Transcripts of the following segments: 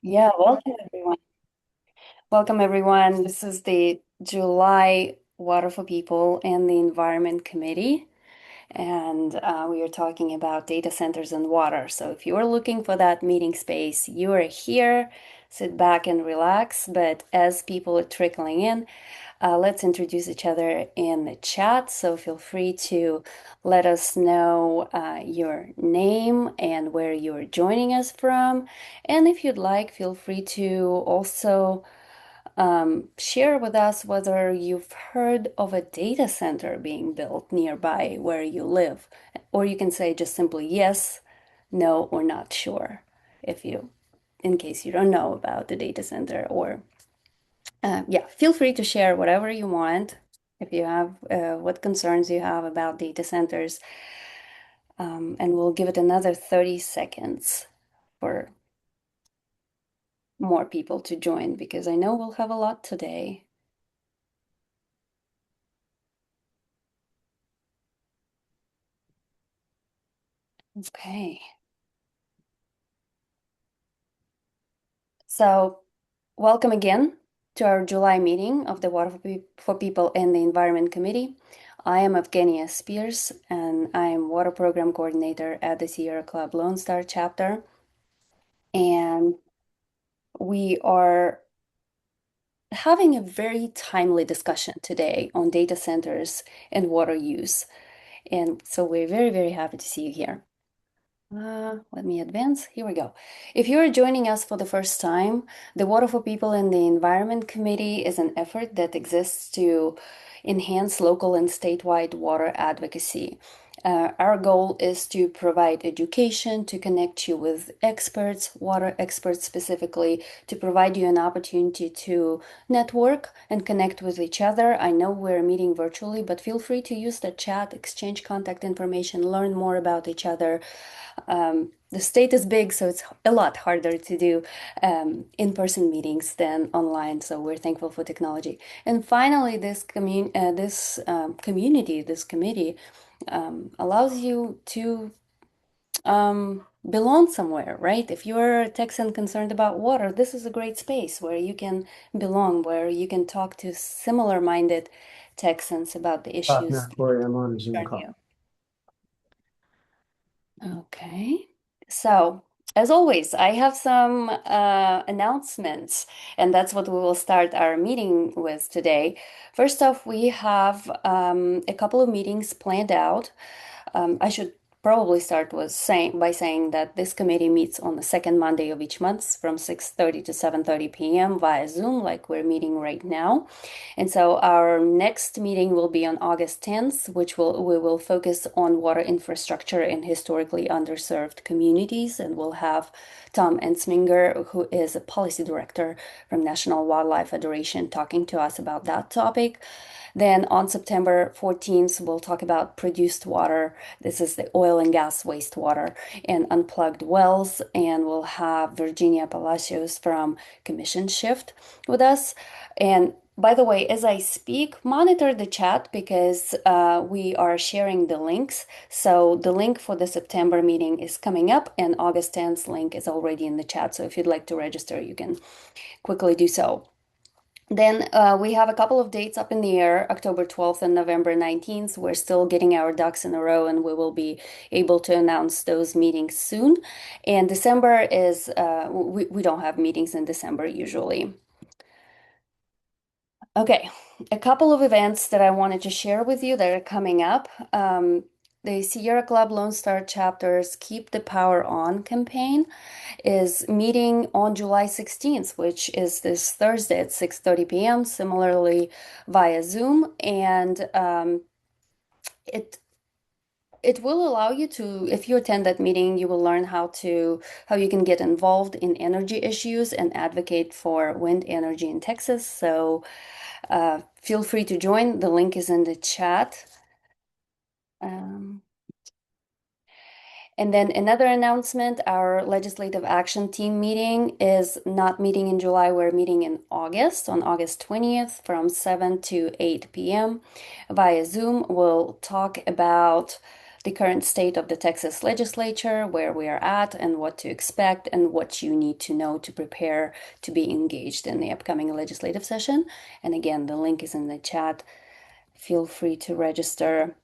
Yeah, welcome everyone. Welcome everyone. This is the July Water for People and the Environment Committee, and we are talking about data centers and water. So if you are looking for that meeting space, you are here. Sit back and relax. But as people are trickling in, let's introduce each other in the chat. So feel free to let us know your name and where you're joining us from. And if you'd like, feel free to also share with us whether you've heard of a data center being built nearby where you live. Or you can say just simply yes, no, or not sure if you, in case you don't know about the data center or yeah, feel free to share whatever you want if you have what concerns you have about data centers. And we'll give it another 30 seconds for more people to join because I know we'll have a lot today. Okay. So, welcome again to our July meeting of the Water for People and the Environment Committee. I am Evgenia Spears, and I am Water Program Coordinator at the Sierra Club Lone Star chapter. And we are having a very timely discussion today on data centers and water use. And so we're very, very happy to see you here. Let me advance. Here we go. If you're joining us for the first time, the Water for People and the Environment Committee is an effort that exists to enhance local and statewide water advocacy. Our goal is to provide education, to connect you with experts, water experts specifically, to provide you an opportunity to network and connect with each other. I know we're meeting virtually, but feel free to use the chat, exchange contact information, learn more about each other. The state is big, so it's a lot harder to do in-person meetings than online. So we're thankful for technology. And finally, this committee allows you to belong somewhere, right? If you're a Texan concerned about water, this is a great space where you can belong, where you can talk to similar-minded Texans about the issues Now, that Corey, I'm on a Zoom concern call. you. Okay. So, as always, I have some announcements, and that's what we will start our meeting with today. First off, we have a couple of meetings planned out. I should probably start with saying by saying that this committee meets on the second Monday of each month from 6:30 to 7:30 p.m. via Zoom, like we're meeting right now. And so our next meeting will be on August 10th, which we will focus on water infrastructure in historically underserved communities, and we'll have Tom Ensminger, who is a policy director from National Wildlife Federation, talking to us about that topic. Then on September 14th, we'll talk about produced water. This is the oil and gas wastewater and unplugged wells. And we'll have Virginia Palacios from Commission Shift with us. And by the way, as I speak, monitor the chat because we are sharing the links. So the link for the September meeting is coming up, and August 10th link is already in the chat. So if you'd like to register, you can quickly do so. Then we have a couple of dates up in the air, October 12th and November 19th. We're still getting our ducks in a row, and we will be able to announce those meetings soon. And December is, we don't have meetings in December usually. Okay, a couple of events that I wanted to share with you that are coming up. The Sierra Club Lone Star chapter's Keep the Power On campaign is meeting on July 16th, which is this Thursday at 6:30 p.m., similarly via Zoom. And it it will allow you to, if you attend that meeting, you will learn how you can get involved in energy issues and advocate for wind energy in Texas. So feel free to join. The link is in the chat. Um, And then another announcement, our legislative action team meeting is not meeting in July, we're meeting in August, on August 20th from 7 to 8 p.m. via Zoom. We'll talk about the current state of the Texas legislature, where we are at, and what to expect, and what you need to know to prepare to be engaged in the upcoming legislative session. And again, the link is in the chat. Feel free to register.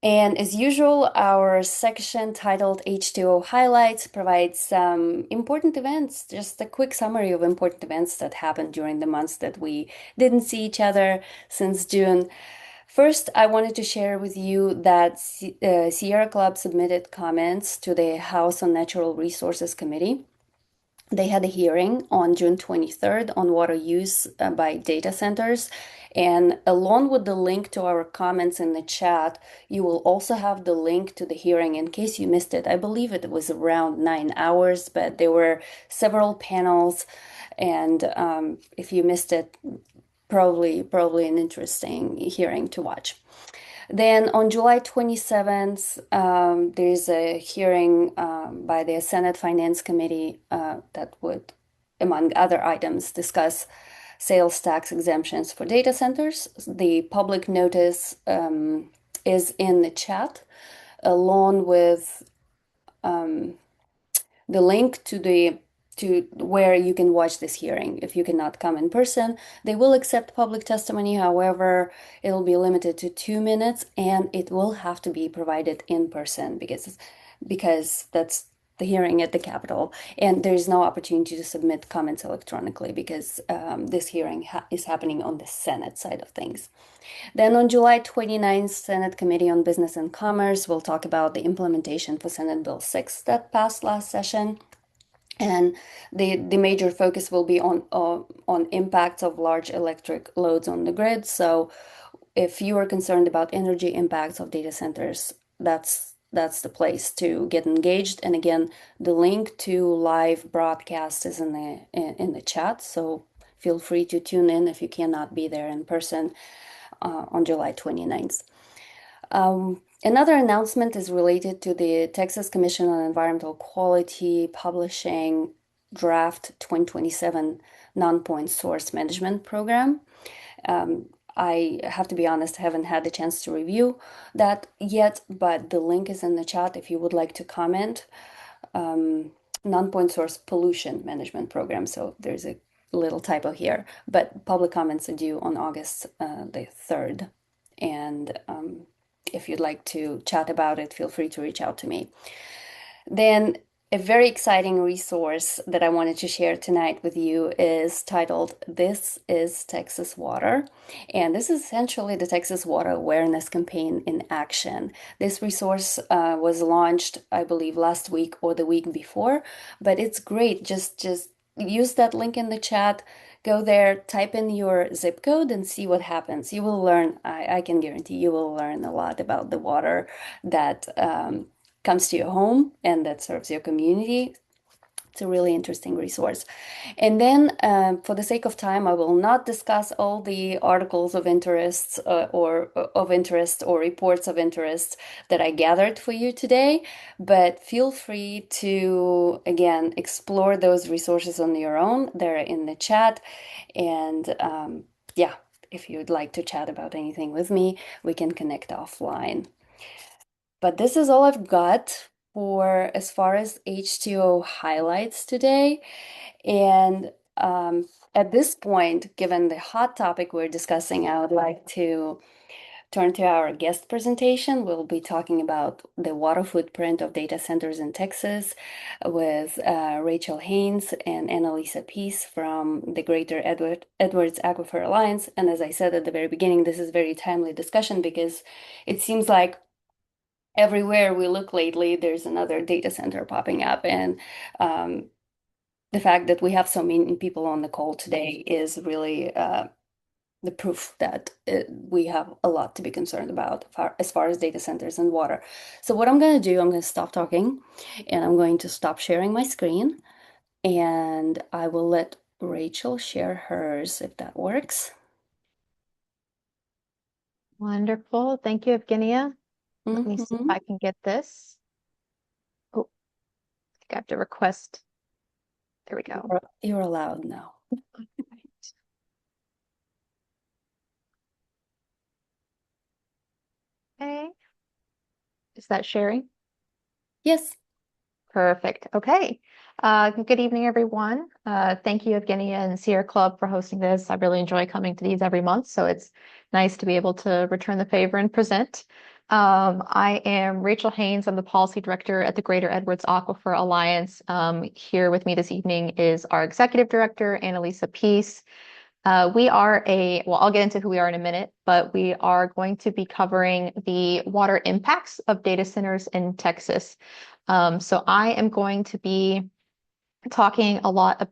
And as usual, our section titled H2O Highlights provides some important events, just a quick summary of important events that happened during the months that we didn't see each other since June. First, I wanted to share with you that Sierra Club submitted comments to the House on Natural Resources Committee. They had a hearing on June 23rd on water use by data centers. And along with the link to our comments in the chat, you will also have the link to the hearing in case you missed it. I believe it was around 9 hours, but there were several panels. And if you missed it, probably an interesting hearing to watch. Then on July 27th, there is a hearing by the Senate Finance Committee that would, among other items, discuss sales tax exemptions for data centers. The public notice is in the chat, along with the link to where you can watch this hearing. If you cannot come in person, they will accept public testimony. However, it'll be limited to 2 minutes, and it will have to be provided in person because that's the hearing at the Capitol, and there's no opportunity to submit comments electronically because this hearing is happening on the Senate side of things. Then on July 29th, Senate Committee on Business and Commerce will talk about the implementation for Senate Bill 6 that passed last session. And the major focus will be on impacts of large electric loads on the grid. So if you are concerned about energy impacts of data centers, that's the place to get engaged. And again, the link to live broadcast is in the chat. So feel free to tune in if you cannot be there in person on July 29th. Another announcement is related to the Texas Commission on Environmental Quality publishing draft 2027 non-point source management program. I have to be honest, I haven't had the chance to review that yet, but the link is in the chat if you would like to comment. Non-point source pollution management program. So there's a little typo here, but public comments are due on August the 3rd. And if you'd like to chat about it, feel free to reach out to me. Then a very exciting resource that I wanted to share tonight with you is titled This is Texas Water. And this is essentially the Texas Water Awareness Campaign in action. This resource was launched, I believe, last week or the week before, but it's great. Just use that link in the chat. Go there, type in your zip code and see what happens. You will learn, I can guarantee you will learn a lot about the water that comes to your home and that serves your community. It's a really interesting resource. And then, for the sake of time, I will not discuss all the articles of interest or reports of interest that I gathered for you today, but feel free to, again, explore those resources on your own. They're in the chat. And yeah, if you'd like to chat about anything with me, we can connect offline. But this is all I've got for as far as H2O highlights today. And at this point, given the hot topic we're discussing, I would like to turn to our guest presentation. We'll be talking about the water footprint of data centers in Texas with Rachel Haynes and Annalisa Peace from the Greater Edwards Aquifer Alliance. And as I said at the very beginning, this is a very timely discussion because it seems like everywhere we look lately, there's another data center popping up. And the fact that we have so many people on the call today is really the proof that we have a lot to be concerned about as far as data centers and water. So what I'm going to do, I'm going to stop talking and I'm going to stop sharing my screen and I will let Rachel share hers if that works. Wonderful. Thank you, Evgenia. Let me see if I can get this. Oh, I think I have to request. There we go. You're allowed now. Okay. Is that sharing? Yes. Perfect. Okay. Good evening, everyone. Thank you, Evgenia and Sierra Club, for hosting this. I really enjoy coming to these every month, so it's nice to be able to return the favor and present. I am Rachel Haynes. I'm the policy director at the Greater Edwards Aquifer Alliance. Here with me this evening is our executive director, Annalisa Peace. Well, I'll get into who we are in a minute, but we are going to be covering the water impacts of data centers in Texas. So I am going to be talking a lot, a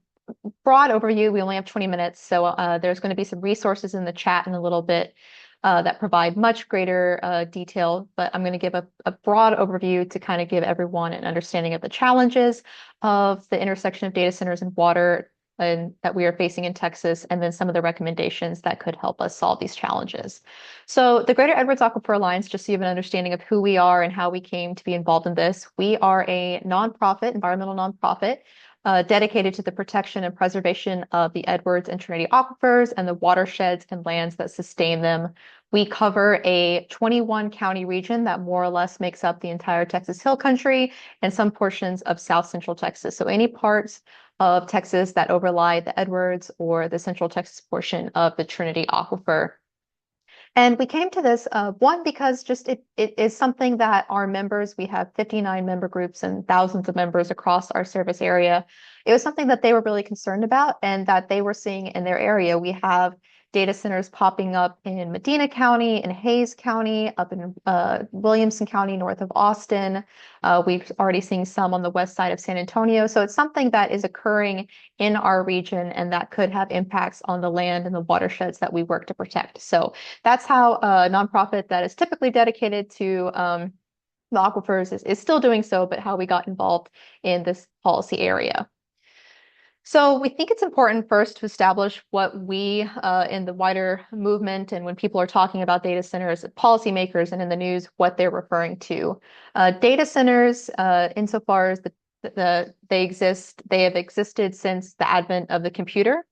broad overview. We only have 20 minutes, so there's going to be some resources in the chat in a little bit that provide much greater detail, but I'm going to give a broad overview to kind of give everyone an understanding of the challenges of the intersection of data centers and water and that we are facing in Texas, and then some of the recommendations that could help us solve these challenges. So the Greater Edwards Aquifer Alliance, just so you have an understanding of who we are and how we came to be involved in this, we are a nonprofit, environmental nonprofit, dedicated to the protection and preservation of the Edwards and Trinity aquifers and the watersheds and lands that sustain them. We cover a 21 county region that more or less makes up the entire Texas Hill Country and some portions of South Central Texas. So any parts of Texas that overlie the Edwards or the Central Texas portion of the Trinity Aquifer. And we came to this, one, because just it is something that our members, we have 59 member groups and thousands of members across our service area. It was something that they were really concerned about and that they were seeing in their area. We have data centers popping up in Medina County, in Hayes County, up in Williamson County, north of Austin. We've already seen some on the west side of San Antonio. So it's something that is occurring in our region and that could have impacts on the land and the watersheds that we work to protect. So that's how a nonprofit that is typically dedicated to the aquifers is still doing so, but how we got involved in this policy area. So we think it's important first to establish what we in the wider movement and when people are talking about data centers, policymakers and in the news, what they're referring to. Data centers, insofar as they have existed since the advent of the computer.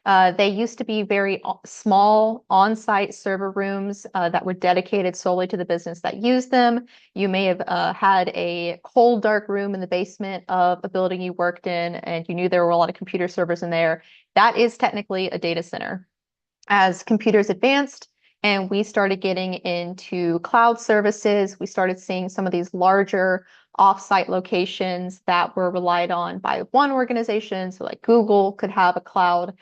They used to be very small on-site server rooms that were dedicated solely to the business that used them. You may have had a cold, dark room in the basement of a building you worked in, and you knew there were a lot of computer servers in there. That is technically a data center. As computers advanced and we started getting into cloud services, we started seeing some of these larger offsite locations that were relied on by one organization. So like Google could have a cloud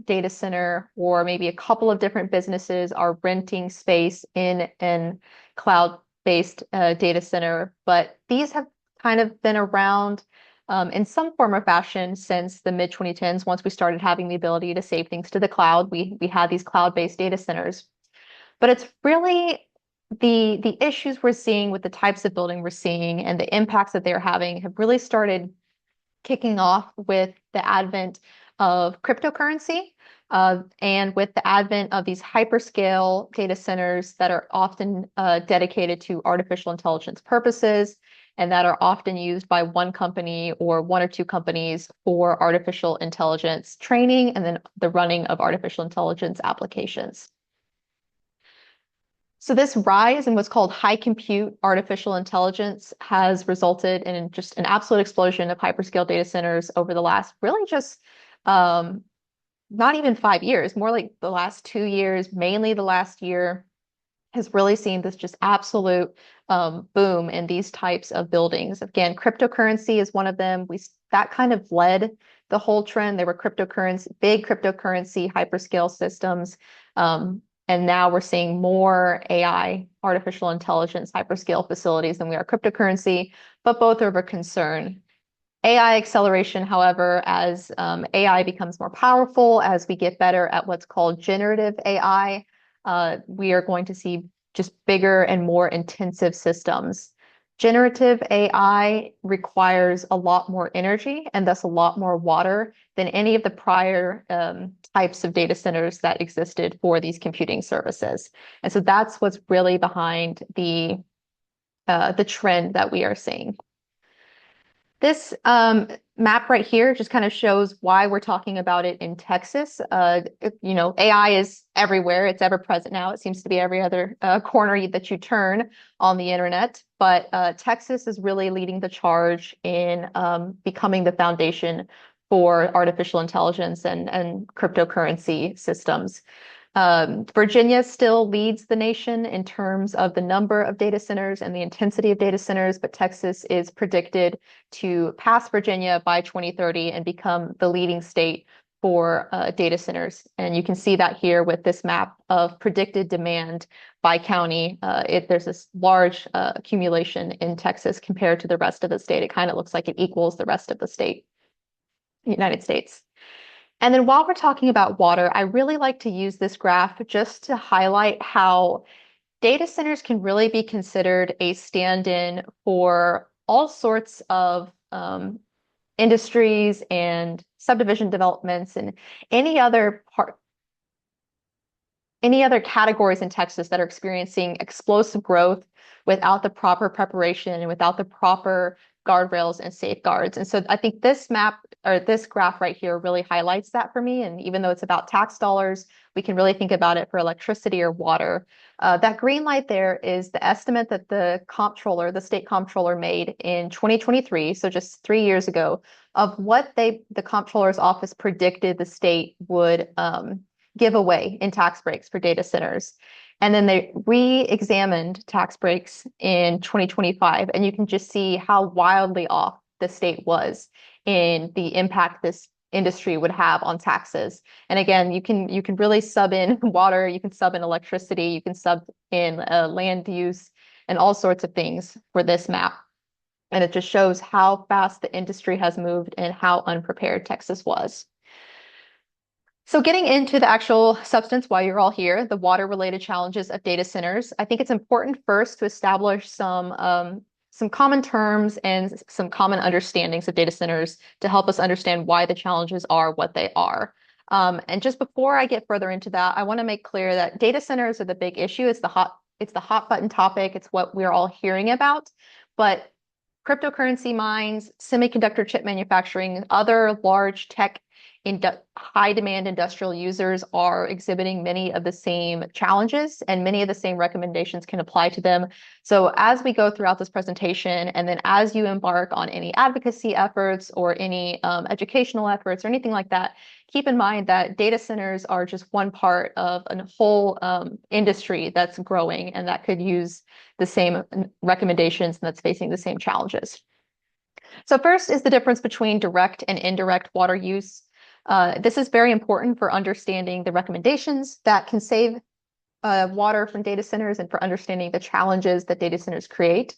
data center, or maybe a couple of different businesses are renting space in an cloud-based data center. But these have kind of been around in some form or fashion since the mid 2010s. Once we started having the ability to save things to the cloud, we had these cloud-based data centers. But it's really the issues we're seeing with the types of building we're seeing and the impacts that they're having have really started kicking off with the advent of cryptocurrency and with the advent of these hyperscale data centers that are often dedicated to artificial intelligence purposes and that are often used by one company or one or two companies for artificial intelligence training and then the running of artificial intelligence applications. So this rise in what's called high compute artificial intelligence has resulted in just an absolute explosion of hyperscale data centers over the last really just not even 5 years, more like the last 2 years, mainly the last year has really seen this just absolute boom in these types of buildings. Again, cryptocurrency is one of them. That kind of led the whole trend. There were big cryptocurrency hyperscale systems. And now we're seeing more AI, artificial intelligence, hyperscale facilities than we are cryptocurrency, but both are of a concern. AI acceleration, however, as AI becomes more powerful, as we get better at what's called generative AI, we are going to see just bigger and more intensive systems. Generative AI requires a lot more energy and thus a lot more water than any of the prior types of data centers that existed for these computing services. And so that's what's really behind the trend that we are seeing. This map right here just kind of shows why we're talking about it in Texas. AI is everywhere. It's ever present now. It seems to be every other corner that you turn on the internet. But Texas is really leading the charge in becoming the foundation for artificial intelligence and cryptocurrency systems. Virginia still leads the nation in terms of the number of data centers and the intensity of data centers, but Texas is predicted to pass Virginia by 2030 and become the leading state for data centers. And you can see that here with this map of predicted demand by county. There's this large accumulation in Texas compared to the rest of the state. It kind of looks like it equals the rest of the state, United States. And then while we're talking about water, I really like to use this graph just to highlight how data centers can really be considered a stand-in for all sorts of industries and subdivision developments and any other part, any other categories in Texas that are experiencing explosive growth without the proper preparation and without the proper guardrails and safeguards. And so I think this map or this graph right here really highlights that for me. And even though it's about tax dollars, we can really think about it for electricity or water. That green light there is the estimate that the comptroller, the state comptroller, made in 2023, so just 3 years ago, of what the comptroller's office predicted the state would give away in tax breaks for data centers. And then they re-examined tax breaks in 2025, and you can just see how wildly off the state was in the impact this industry would have on taxes. And again, you can really sub in water, you can sub in electricity, you can sub in land use and all sorts of things for this map. And it just shows how fast the industry has moved and how unprepared Texas was. So getting into the actual substance while you're all here, the water-related challenges of data centers, I think it's important first to establish some common terms and some common understandings of data centers to help us understand why the challenges are what they are. And just before I get further into that, I want to make clear that data centers are the big issue. It's the hot button topic. It's what we're all hearing about. But cryptocurrency mines, semiconductor chip manufacturing, other large tech high demand industrial users are exhibiting many of the same challenges, and many of the same recommendations can apply to them. So as we go throughout this presentation, and then as you embark on any advocacy efforts or any educational efforts or anything like that, keep in mind that data centers are just one part of a whole industry that's growing and that could use the same recommendations and that's facing the same challenges. So first is the difference between direct and indirect water use. This is very important for understanding the recommendations that can save water from data centers and for understanding the challenges that data centers create.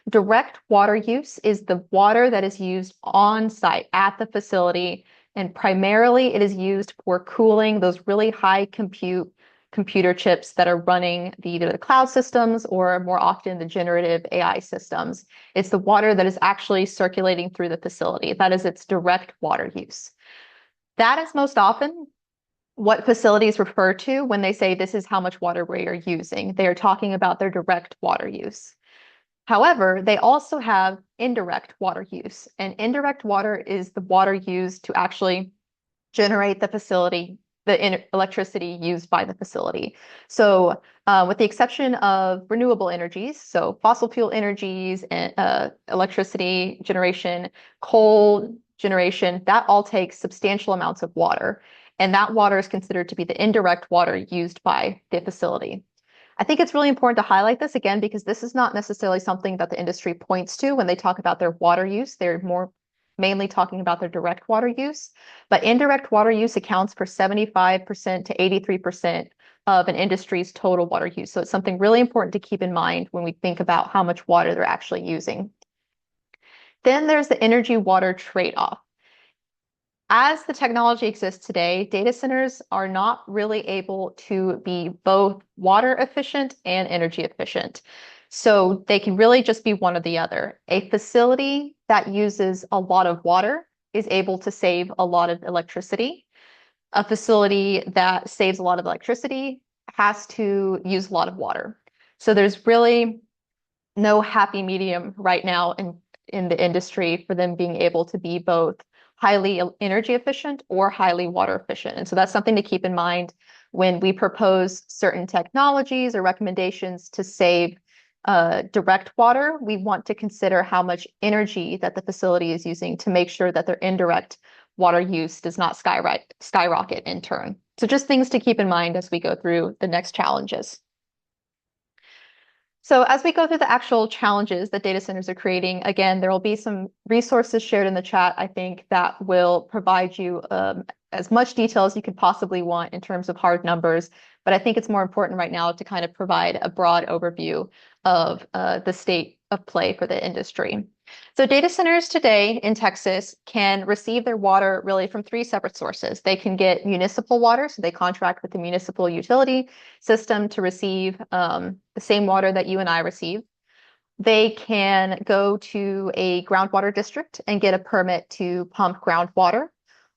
Direct water use is the water that is used on site at the facility, and primarily it is used for cooling those really high computer chips that are running either the cloud systems or more often the generative AI systems. It's the water that is actually circulating through the facility. That is its direct water use. That is most often what facilities refer to when they say this is how much water we are using. They are talking about their direct water use. However, they also have indirect water use, and indirect water is the water used to actually generate the facility, the electricity used by the facility. So with the exception of renewable energies, so fossil fuel energies and electricity generation, coal generation, that all takes substantial amounts of water. And that water is considered to be the indirect water used by the facility. I think it's really important to highlight this again, because this is not necessarily something that the industry points to when they talk about their water use. They're more mainly talking about their direct water use, but indirect water use accounts for 75% to 83% of an industry's total water use. So it's something really important to keep in mind when we think about how much water they're actually using. Then there's the energy water trade-off. As the technology exists today, data centers are not really able to be both water efficient and energy efficient. So they can really just be one or the other. A facility that uses a lot of water is able to save a lot of electricity. A facility that saves a lot of electricity has to use a lot of water. So there's really no happy medium right now in the industry for them being able to be both highly energy efficient or highly water efficient. And so that's something to keep in mind when we propose certain technologies or recommendations to save direct water. We want to consider how much energy that the facility is using to make sure that their indirect water use does not skyrocket in turn. So just things to keep in mind as we go through the next challenges. So as we go through the actual challenges that data centers are creating, again, there will be some resources shared in the chat, I think, that will provide you as much detail as you could possibly want in terms of hard numbers. But I think it's more important right now to kind of provide a broad overview of the state of play for the industry. So data centers today in Texas can receive their water really from three separate sources. They can get municipal water, so they contract with the municipal utility system to receive the same water that you and I receive. They can go to a groundwater district and get a permit to pump groundwater,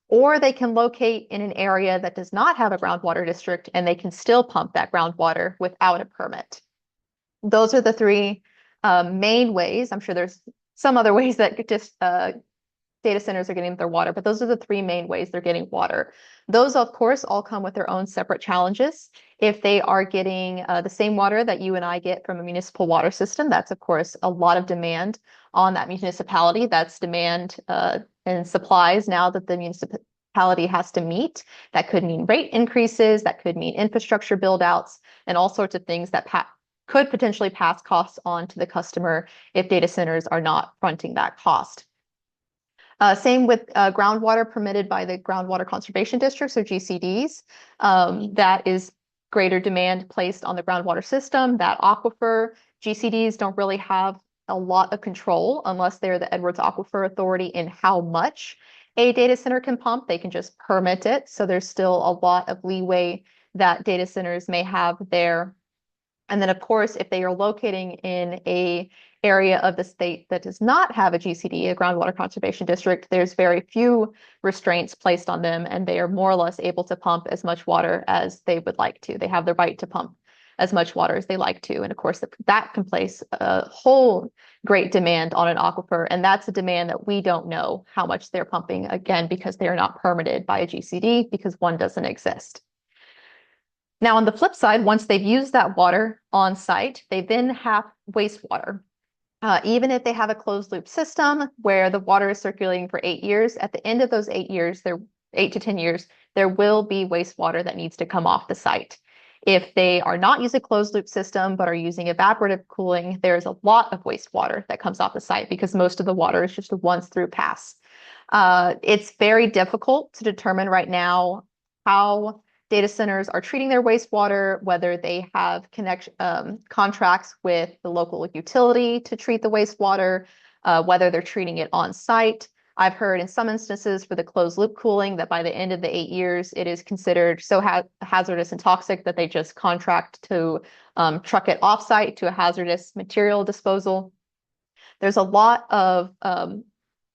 or they can locate in an area that does not have a groundwater district and they can still pump that groundwater without a permit. Those are the three main ways. I'm sure there's some other ways that just data centers are getting their water, but those are the three main ways they're getting water. Those, of course, all come with their own separate challenges. If they are getting the same water that you and I get from a municipal water system, that's, of course, a lot of demand on that municipality. That's demand and supplies now that the municipality has to meet. That could mean rate increases, that could mean infrastructure build outs, and all sorts of things that could potentially pass costs on to the customer if data centers are not fronting that cost. Same with groundwater permitted by the groundwater conservation districts or GCDs. That is greater demand placed on the groundwater system. That aquifer, GCDs don't really have a lot of control unless they're the Edwards Aquifer Authority in how much a data center can pump. They can just permit it. So there's still a lot of leeway that data centers may have there. And then, of course, if they are locating in a area of the state that does not have a GCD, a groundwater conservation district, there's very few restraints placed on them, and they are more or less able to pump as much water as they would like to. They have the right to pump as much water as they like to. And of course, that can place a whole great demand on an aquifer. And that's a demand that we don't know how much they're pumping, again, because they are not permitted by a GCD because one doesn't exist. Now, on the flip side, once they've used that water on site, they then have wastewater. Even if they have a closed loop system where the water is circulating for 8 years, at the end of those 8 years, 8 to 10 years, there will be wastewater that needs to come off the site. If they are not using a closed loop system, but are using evaporative cooling, there's a lot of wastewater that comes off the site because most of the water is just a once through pass. It's very difficult to determine right now how data centers are treating their wastewater, whether they have contracts with the local utility to treat the wastewater, whether they're treating it on site. I've heard in some instances for the closed loop cooling that by the end of the 8 years, it is considered so hazardous and toxic that they just contract to truck it offsite to a hazardous material disposal. There's a lot of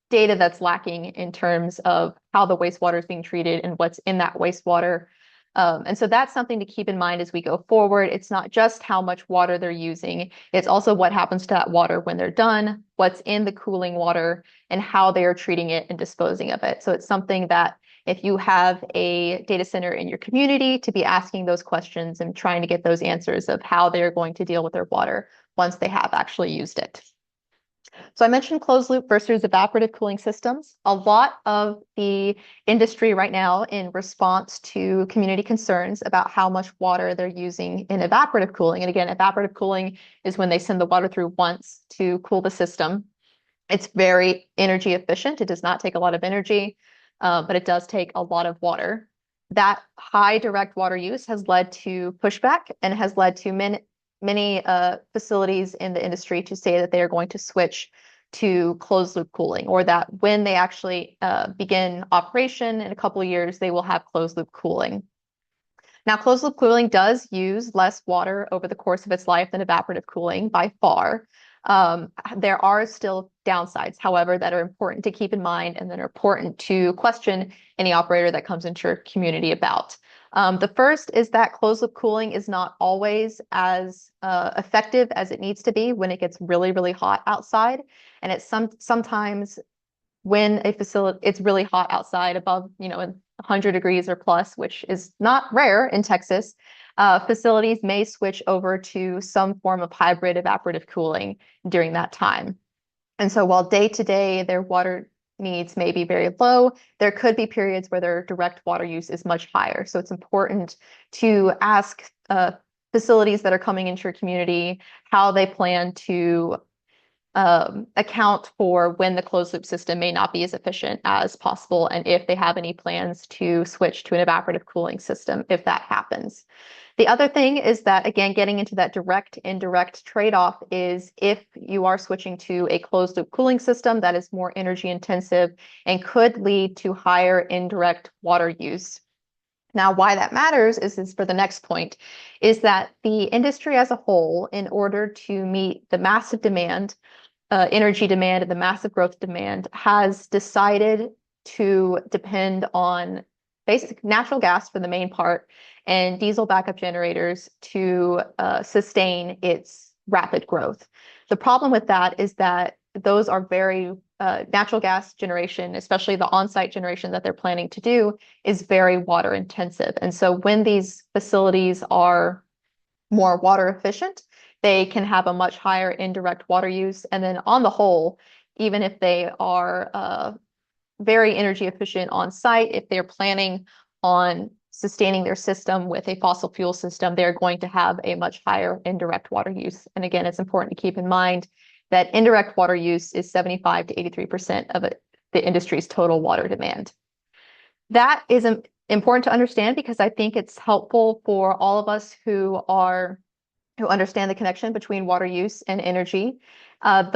data that's lacking in terms of how the wastewater is being treated and what's in that wastewater. And so that's something to keep in mind as we go forward. It's not just how much water they're using, it's also what happens to that water when they're done, what's in the cooling water, and how they are treating it and disposing of it. So it's something that if you have a data center in your community, to be asking those questions and trying to get those answers of how they're going to deal with their water once they have actually used it. So I mentioned closed loop versus evaporative cooling systems. A lot of the industry right now, in response to community concerns about how much water they're using in evaporative cooling, and again, evaporative cooling is when they send the water through once to cool the system. It's very energy efficient. It does not take a lot of energy, but it does take a lot of water. That high direct water use has led to pushback and has led to many facilities in the industry to say that they are going to switch to closed loop cooling, or that when they actually begin operation in a couple of years, they will have closed loop cooling. Now, closed loop cooling does use less water over the course of its life than evaporative cooling by far. There are still downsides, however, that are important to keep in mind and that are important to question any operator that comes into your community about. The first is that closed loop cooling is not always as effective as it needs to be when it gets really, really hot outside. And it's sometimes when a facility, it's really hot outside above, 100 degrees or plus, which is not rare in Texas, facilities may switch over to some form of hybrid evaporative cooling during that time. And so while day to day their water needs may be very low, there could be periods where their direct water use is much higher. So it's important to ask facilities that are coming into your community how they plan to account for when the closed loop system may not be as efficient as possible, and if they have any plans to switch to an evaporative cooling system if that happens. The other thing is that, again, getting into that direct indirect trade-off is if you are switching to a closed loop cooling system that is more energy intensive and could lead to higher indirect water use. Now, why that matters is for the next point, is that the industry as a whole, in order to meet the massive demand, energy demand and the massive growth demand, has decided to depend on basic natural gas for the main part and diesel backup generators to sustain its rapid growth. The problem with that is that those are very natural gas generation, especially the on-site generation that they're planning to do, is very water intensive. And so when these facilities are more water efficient, they can have a much higher indirect water use. And then on the whole, even if they are very energy efficient on site, if they're planning on sustaining their system with a fossil fuel system, they're going to have a much higher indirect water use. And again, it's important to keep in mind that indirect water use is 75 to 83% of the industry's total water demand. That is important to understand because I think it's helpful for all of us who understand the connection between water use and energy. If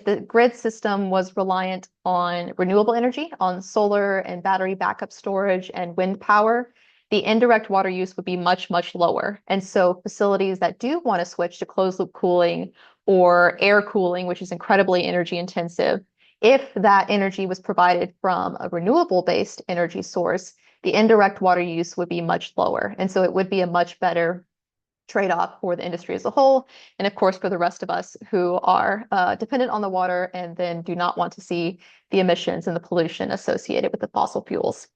the grid system was reliant on renewable energy, on solar and battery backup storage and wind power, the indirect water use would be much, much lower. And so facilities that do want to switch to closed loop cooling or air cooling, which is incredibly energy intensive, if that energy was provided from a renewable based energy source, the indirect water use would be much lower. And so it would be a much better trade-off for the industry as a whole, and of course for the rest of us who are dependent on the water and then do not want to see the emissions and the pollution associated with the fossil fuels.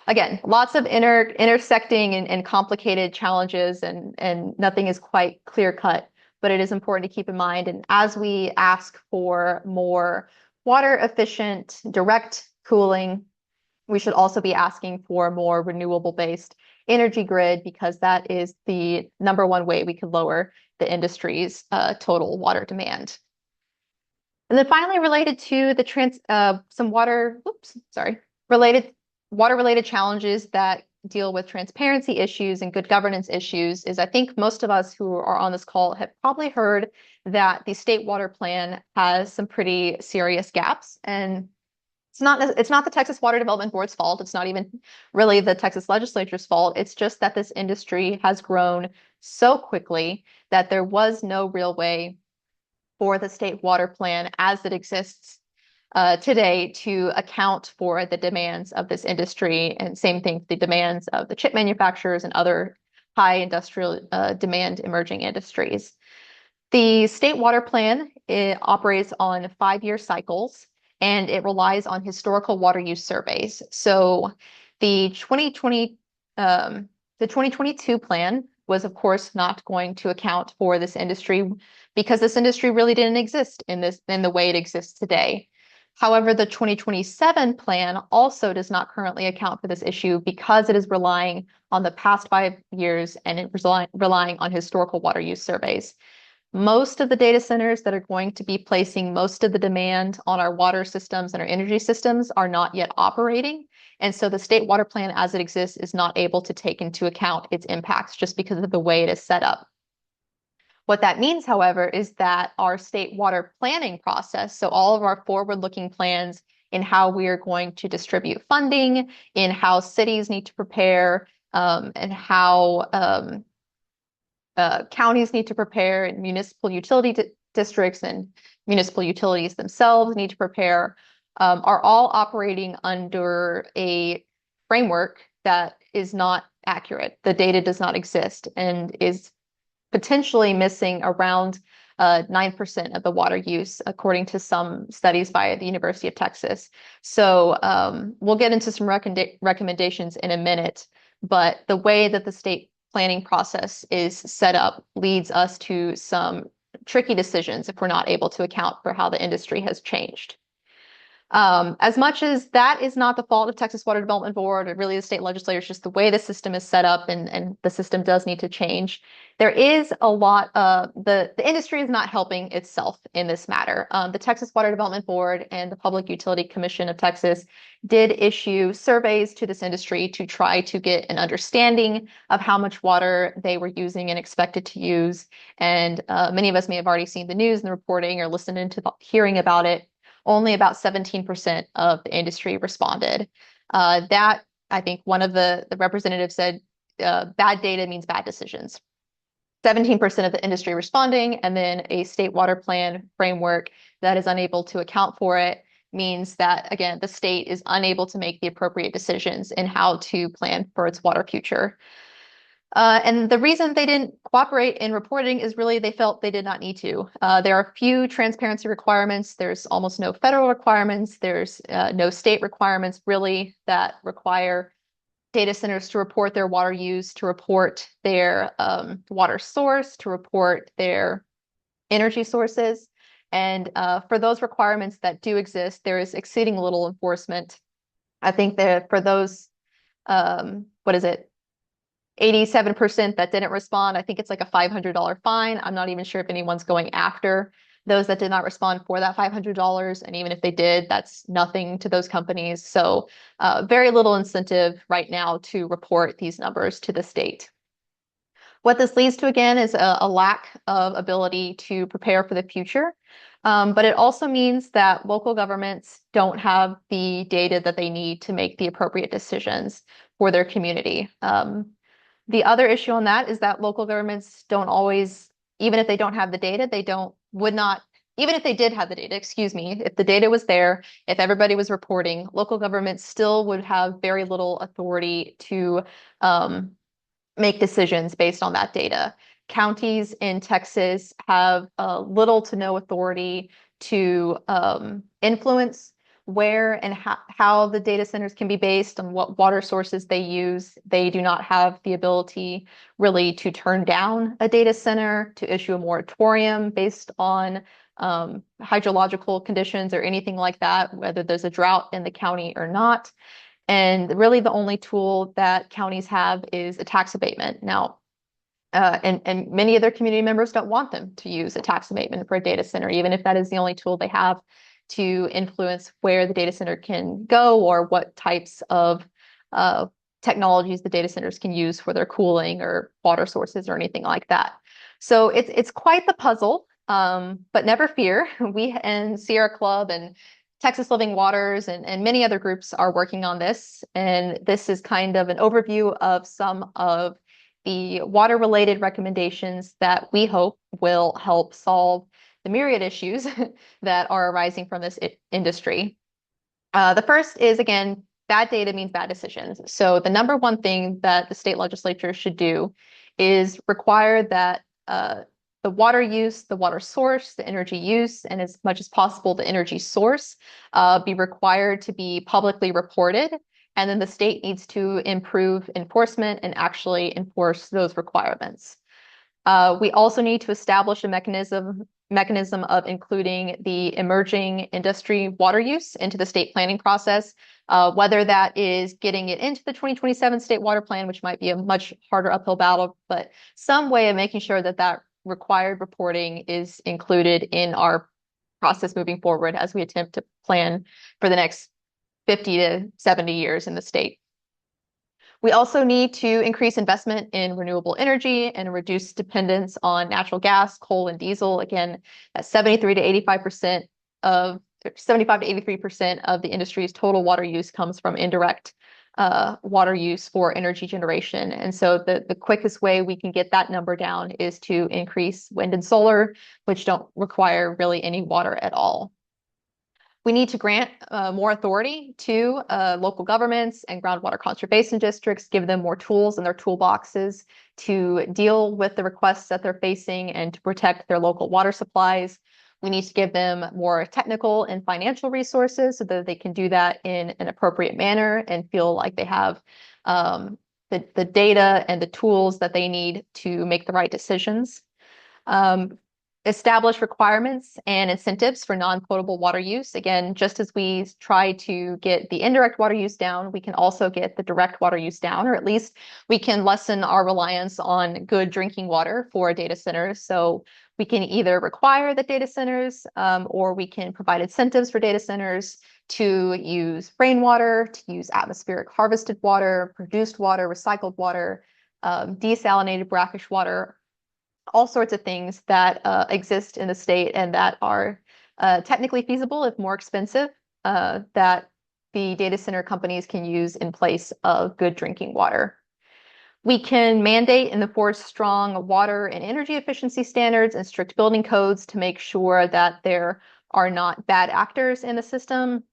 Again, lots of intersecting and complicated challenges, and nothing is quite clear cut, but it is important to keep in mind. And as we ask for more water efficient direct cooling, we should also be asking for more renewable based energy grid, because that is the number one way we could lower the industry's total water demand. And then finally, related to the water-related challenges that deal with transparency issues and good governance issues is, I think most of us who are on this call have probably heard that the state water plan has some pretty serious gaps. And it's not the Texas Water Development Board's fault. It's not even really the Texas legislature's fault. It's just that this industry has grown so quickly that there was no real way for the state water plan as it exists today to account for the demands of this industry, and same thing, the demands of the chip manufacturers and other high industrial demand emerging industries. The state water plan, it operates on 5-year cycles, and it relies on historical water use surveys. So the 2022 plan was, of course, not going to account for this industry because this industry really didn't exist in the way it exists today. However, the 2027 plan also does not currently account for this issue because it is relying on the past 5 years and it relying on historical water use surveys. Most of the data centers that are going to be placing most of the demand on our water systems and our energy systems are not yet operating. And so the state water plan as it exists is not able to take into account its impacts just because of the way it is set up. What that means, however, is that our state water planning process, so all of our forward-looking plans in how we are going to distribute funding, in how cities need to prepare, and how counties need to prepare, and municipal utility districts and municipal utilities themselves need to prepare, are all operating under a framework that is not accurate. The data does not exist and is potentially missing around 9% of the water use, according to some studies by the University of Texas. So we'll get into some recommendations in a minute, but the way that the state planning process is set up leads us to some tricky decisions if we're not able to account for how the industry has changed. As much as that is not the fault of Texas Water Development Board or really the state legislators, just the way the system is set up and the system does need to change. There is a lot of the industry is not helping itself in this matter. The Texas Water Development Board and the Public Utility Commission of Texas did issue surveys to this industry to try to get an understanding of how much water they were using and expected to use. And many of us may have already seen the news and the reporting or listened into hearing about it. Only about 17% of the industry responded. That, I think one of the representatives said, bad data means bad decisions. 17% of the industry responding, and then a state water plan framework that is unable to account for it means that, again, the state is unable to make the appropriate decisions in how to plan for its water future. And the reason they didn't cooperate in reporting is really they felt they did not need to. There are few transparency requirements. There's almost no federal requirements. There's no state requirements really that require data centers to report their water use, to report their water source, to report their energy sources. And for those requirements that do exist, there is exceeding little enforcement. I think that for those, what is it? 87% that didn't respond. I think it's like a $500 fine. I'm not even sure if anyone's going after those that did not respond for that $500. And even if they did, that's nothing to those companies. So very little incentive right now to report these numbers to the state. What this leads to, again, is a lack of ability to prepare for the future. But it also means that local governments don't have the data that they need to make the appropriate decisions for their community. The other issue on that is that local governments don't always, even if they don't have the data, even if they did have the data, excuse me, if the data was there, if everybody was reporting, local governments still would have very little authority to make decisions based on that data. Counties in Texas have little to no authority to influence where and how the data centers can be based on what water sources they use. They do not have the ability really to turn down a data center, to issue a moratorium based on hydrological conditions or anything like that, whether there's a drought in the county or not. And really the only tool that counties have is a tax abatement. Now, and many of their community members don't want them to use a tax abatement for a data center, even if that is the only tool they have to influence where the data center can go or what types of technologies the data centers can use for their cooling or water sources or anything like that. So it's quite the puzzle, but never fear. We and Sierra Club and Texas Living Waters and many other groups are working on this. And this is kind of an overview of some of the water-related recommendations that we hope will help solve the myriad issues that are arising from this industry. The first is, again, bad data means bad decisions. So the number one thing that the state legislature should do is require that the water use, the water source, the energy use, and as much as possible, the energy source be required to be publicly reported. And then the state needs to improve enforcement and actually enforce those requirements. We also need to establish a mechanism of including the emerging industry water use into the state planning process, whether that is getting it into the 2027 state water plan, which might be a much harder uphill battle, but some way of making sure that that required reporting is included in our process moving forward as we attempt to plan for the next 50 to 70 years in the state. We also need to increase investment in renewable energy and reduce dependence on natural gas, coal, and diesel. Again, that's 75 to 83% of the industry's total water use comes from indirect water use for energy generation. And so the quickest way we can get that number down is to increase wind and solar, which don't require really any water at all. We need to grant more authority to local governments and groundwater conservation districts, give them more tools in their toolboxes to deal with the requests that they're facing and to protect their local water supplies. We need to give them more technical and financial resources so that they can do that in an appropriate manner and feel like they have the data and the tools that they need to make the right decisions. Um, Establish requirements and incentives for non-potable water use. Again, just as we try to get the indirect water use down, we can also get the direct water use down, or at least we can lessen our reliance on good drinking water for data centers. So we can either require that data centers, or we can provide incentives for data centers to use rainwater, to use atmospheric harvested water, produced water, recycled water, desalinated brackish water, all sorts of things that exist in the state and that are technically feasible, if more expensive, that the data center companies can use in place of good drinking water. We can mandate and enforce strong water and energy efficiency standards and strict building codes to make sure that there are not bad actors in the system,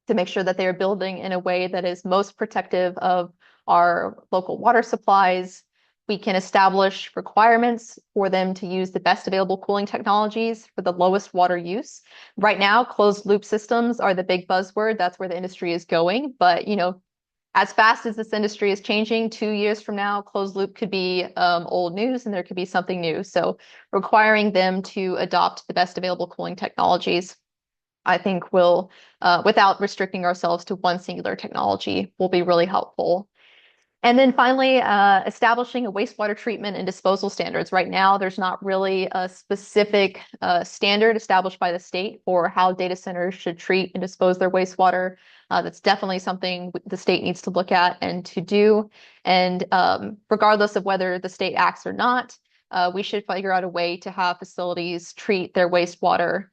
to make sure that they are building in a way that is most protective of our local water supplies. We can establish requirements for them to use the best available cooling technologies for the lowest water use. Right now, closed loop systems are the big buzzword. That's where the industry is going. But, as fast as this industry is changing, 2 years from now, closed loop could be old news and there could be something new. So requiring them to adopt the best available cooling technologies, I think will, without restricting ourselves to one singular technology, will be really helpful. And then finally, establishing a wastewater treatment and disposal standards. Right now, there's not really a specific standard established by the state for how data centers should treat and dispose their wastewater. That's definitely something the state needs to look at and to do. And regardless of whether the state acts or not, we should figure out a way to have facilities treat their wastewater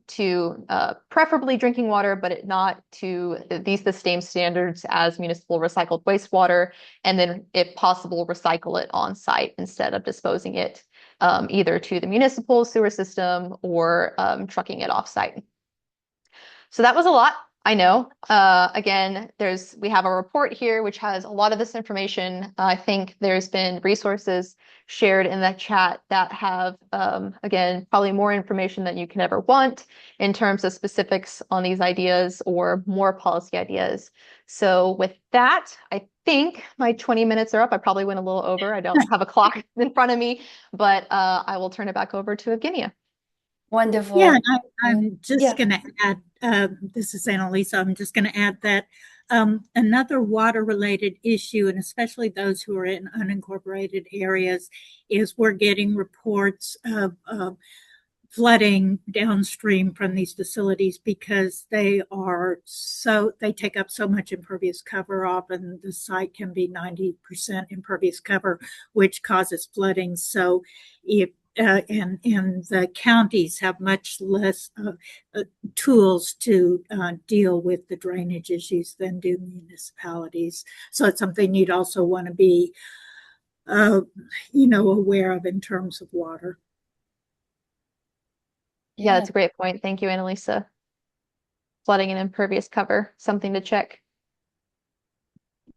to preferably drinking water, but not to the same standards as municipal recycled wastewater, and then, if possible, recycle it on site instead of disposing it either to the municipal sewer system or trucking it off site. So that was a lot, I know. Again, we have a report here which has a lot of this information. I think there's been resources shared in that chat that have, again, probably more information than you can ever want in terms of specifics on these ideas or more policy ideas. So with that, I think my 20 minutes are up. I probably went a little over. I don't have a clock in front of me, but I will turn it back over to Evgenia. Yeah, Wonderful. and I'm just Yeah. going to add, this is Annalisa, I'm just going to add that another water-related issue, and especially those who are in unincorporated areas, is we're getting reports of flooding downstream from these facilities because they take up so much impervious cover. Often the site can be 90% impervious cover, which causes flooding. So if and the counties have much less tools to deal with the drainage issues than do municipalities. So it's something you'd also want to be, aware of in terms of water. Yeah, Yeah. that's a great point. Thank you, Annalisa. Flooding and impervious cover, something to check.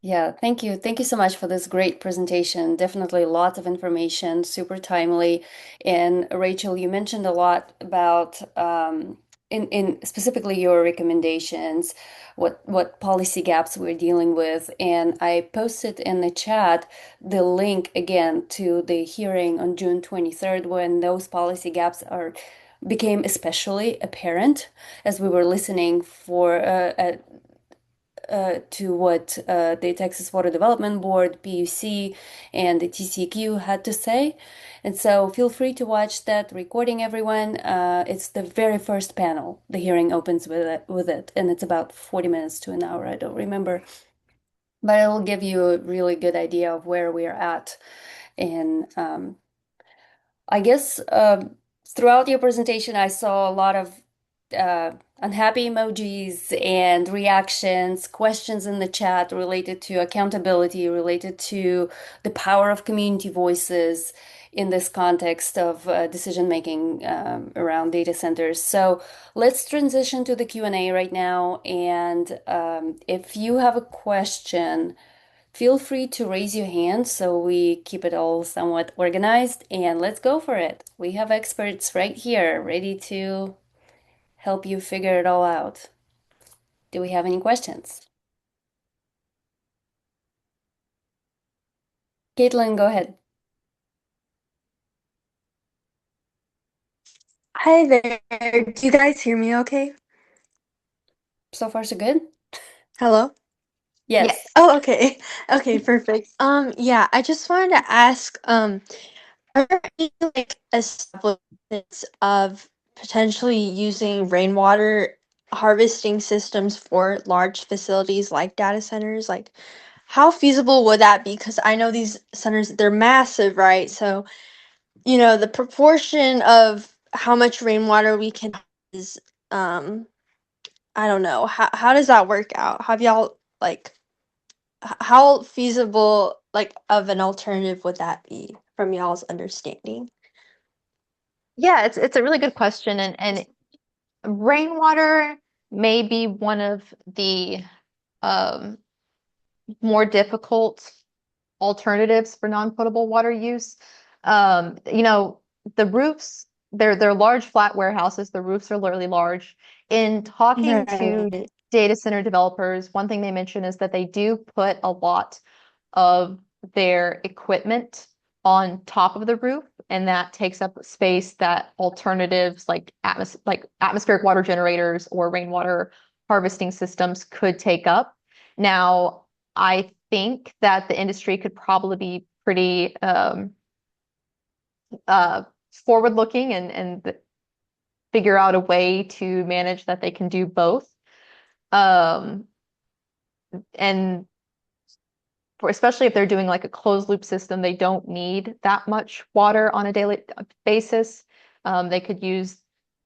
Yeah, thank you. Thank you so much for this great presentation. Definitely lots of information, super timely. And Rachel, you mentioned a lot about in specifically your recommendations, what policy gaps we're dealing with. And I posted in the chat the link again to the hearing on June 23rd when those policy gaps are became especially apparent as we were listening for to what the Texas Water Development Board, PUC, and the TCEQ had to say. And so feel free to watch that recording, everyone. It's the very first panel. The hearing opens with it, and it's about 40 minutes to an hour. I don't remember. But it'll give you a really good idea of where we are at. And I guess throughout your presentation, I saw a lot of unhappy emojis and reactions, questions in the chat related to accountability, related to the power of community voices, in this context of decision making around data centers. So let's transition to the Q&A right now. And if you have a question, feel free to raise your hand so we keep it all somewhat organized. And let's go for it. We have experts right here ready to help you figure it all out. Do we have any questions? Caitlin, go ahead. Hi there. Do you guys hear me okay? So far, so good? Hello? Yes. Yes. Oh, okay. Okay, perfect. Yeah, I just wanted to ask, are there any like establishments of potentially using rainwater harvesting systems for large facilities like data centers? Like, how feasible would that be? Because I know these centers, they're massive, right? So, the proportion of how much rainwater we can is um I don't know. How does that work out? Have y'all like how feasible like of an alternative would that be from y'all's understanding? Yeah, it's a really good question, and rainwater may be one of the um, more difficult alternatives for non-potable water use. You know, the roofs, they're large flat warehouses. The roofs are literally large. In talking to Right. data center developers, one thing they mention is that they do put a lot of their equipment on top of the roof, and that takes up space that alternatives like atmospheric water generators or rainwater harvesting systems could take up. Now, I think that the industry could probably be pretty uh, forward-looking and figure out a way to manage that they can do both. Um, and especially if they're doing like a closed loop system, they don't need that much water on a daily basis. They could use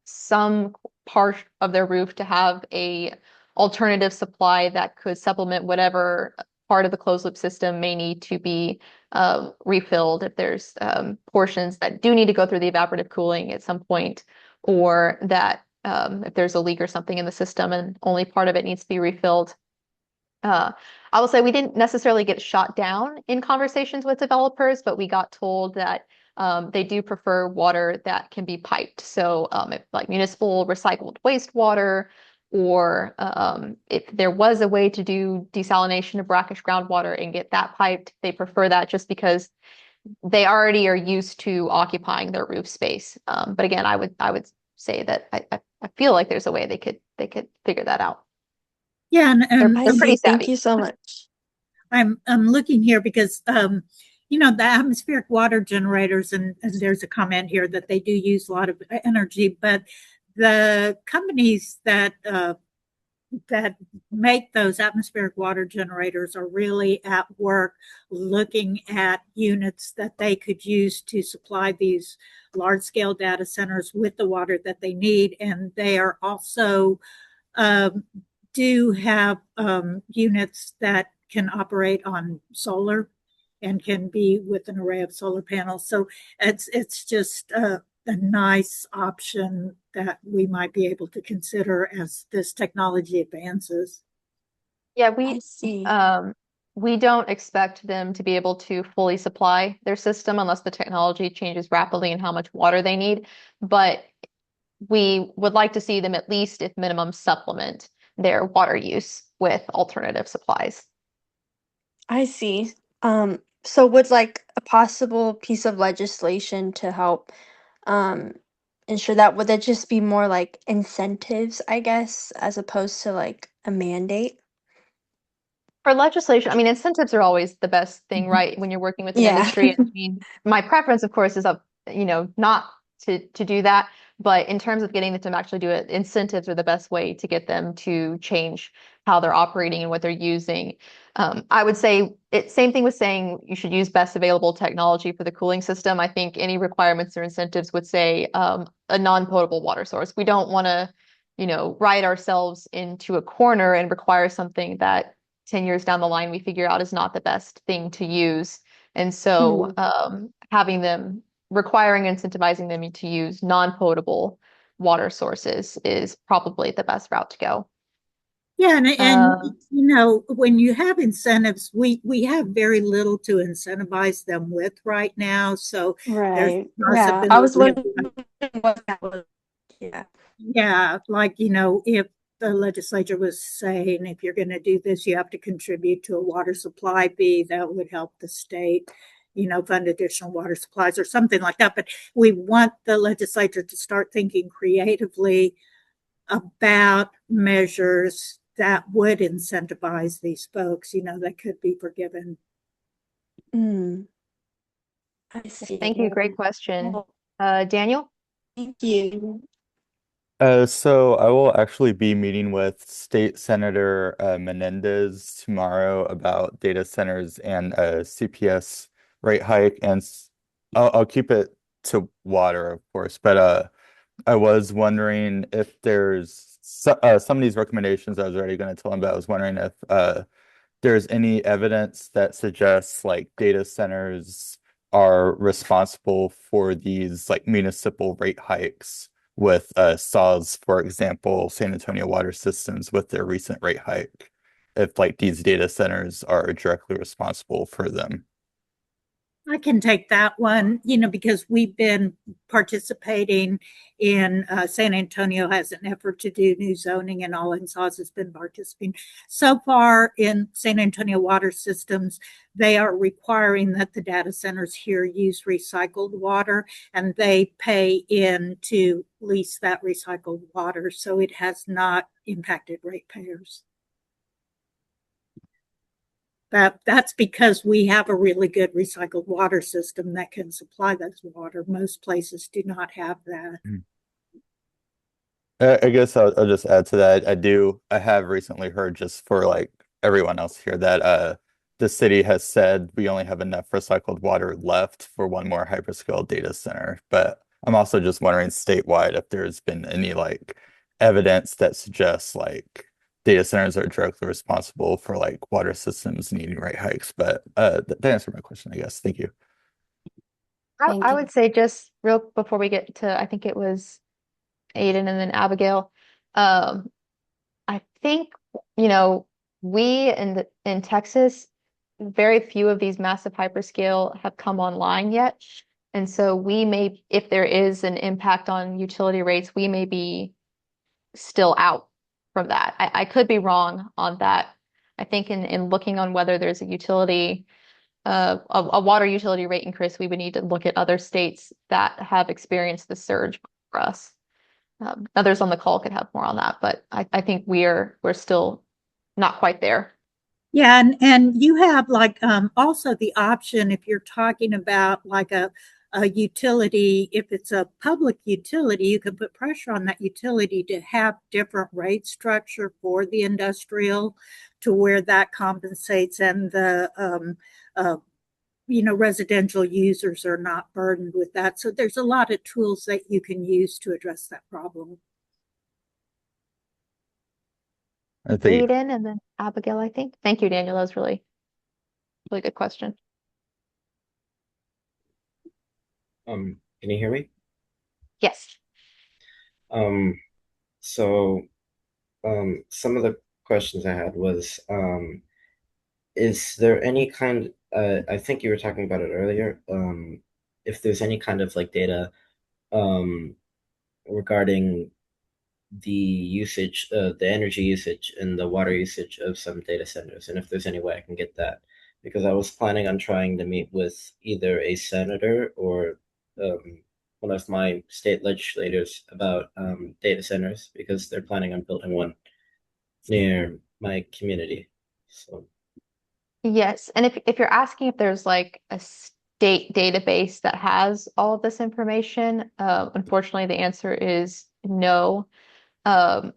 some part of their roof to have a alternative supply that could supplement whatever part of the closed loop system may need to be refilled if there's portions that do need to go through the evaporative cooling at some point, or that if there's a leak or something in the system and only part of it needs to be refilled. uh, I will say we didn't necessarily get shot down in conversations with developers, but we got told that they do prefer water that can be piped. So if like municipal recycled wastewater, or if there was a way to do desalination of brackish groundwater and get that piped, they prefer that just because they already are used to occupying their roof space. But again, I would say that I feel like there's a way they could figure that out. Yeah, and, They're and I they're pretty see. Thank savvy. you so much. I'm looking here because the atmospheric water generators, and there's a comment here that they do use a lot of energy, but the companies that make those atmospheric water generators are really at work looking at units that they could use to supply these large scale data centers with the water that they need. And they are also um, do have units that can operate on solar and can be with an array of solar panels. So it's just a nice option that we might be able to consider as this technology advances. Yeah, I see. we don't expect them to be able to fully supply their system unless the technology changes rapidly in how much water they need. But we would like to see them at least, if minimum, supplement their water use with alternative supplies. I see. So would like a possible piece of legislation to help um ensure that, would that just be more like incentives, I guess, as opposed to like a mandate? For legislation, I mean, incentives are always the best thing, right? When you're working with an Yeah. industry. I mean, my preference, of course, is not to do that. But in terms of getting them to actually do it, incentives are the best way to get them to change how they're operating and what they're using. I would say same thing with saying you should use best available technology for the cooling system. I think any requirements or incentives would say a non-potable water source. We don't want to, write ourselves into a corner and require something that 10 years down the line we figure out is not the best thing to use. And so Hmm. having them requiring and incentivizing them to use non-potable water sources is probably the best route to go. Yeah, and Um, you know, when you have incentives, we have very little to incentivize them with right now. So there's Right. a Yeah. I was possibility of, wondering what that was. Yeah. yeah, like, you know, if the legislature was saying if you're going to do this, you have to contribute to a water supply fee, that would help the state, you know, fund additional water supplies or something like that. But we want the legislature to start thinking creatively about measures that would incentivize these folks, you know, that could be forgiven. Mm, I see. Thank you. Great question. Well, Daniel? thank you. So I will actually be meeting with State Senator Menendez tomorrow about data centers and CPS rate hike, and I'll keep it to water, of course. But I was wondering if there's some of these recommendations I was already going to tell him, but I was wondering if there's any evidence that suggests like data centers are responsible for these like municipal rate hikes with SAWS, for example, San Antonio Water Systems with their recent rate hike, if like these data centers are directly responsible for them. I can take that one, you know, because we've been participating in San Antonio has an effort to do new zoning, and all INSAWS has been participating. So far in San Antonio Water Systems, they are requiring that the data centers here use recycled water, and they pay in to lease that recycled water. So it has not impacted ratepayers. That's because we have a really good recycled water system that can supply that water. Most places do not have that. I guess I'll just add to that. I have recently heard, just for like everyone else here, that the city has said we only have enough recycled water left for one more hyperscale data center. But I'm also just wondering statewide if there's been any like evidence that suggests like data centers are directly responsible for like water systems needing rate hikes. But that answered my question, I guess. Thank you. Thank I you. would say just real before we get to, I think it was Aiden and then Abigail. Um, I think, you know, we in Texas, very few of these massive hyperscale have come online yet. And so we may, if there is an impact on utility rates, we may be still out from that. I could be wrong on that. I think in looking on whether there's a utility, a water utility rate increase, we would need to look at other states that have experienced the surge for us. Others on the call could have more on that, but I think we're still not quite there. Yeah, and you have like also the option if you're talking about like a utility, if it's a public utility, you can put pressure on that utility to have different rate structure for the industrial to where that compensates and the you know, residential users are not burdened with that. So there's a lot of tools that you can use to address that problem. I think Aiden and then Abigail, I think. Thank you, Daniel. That was really good question. Can you hear me? Yes. Um, so some of the questions I had was, is there any kind, I think you were talking about it earlier, if there's any kind of like data, um, regarding the usage, the energy usage and the water usage of some data centers, and if there's any way I can get that, because I was planning on trying to meet with either a senator or one of my state legislators about data centers because they're planning on building one near my community. So, Yes. And if you're asking if there's like a state database that has all of this information, unfortunately, the answer is no. Um,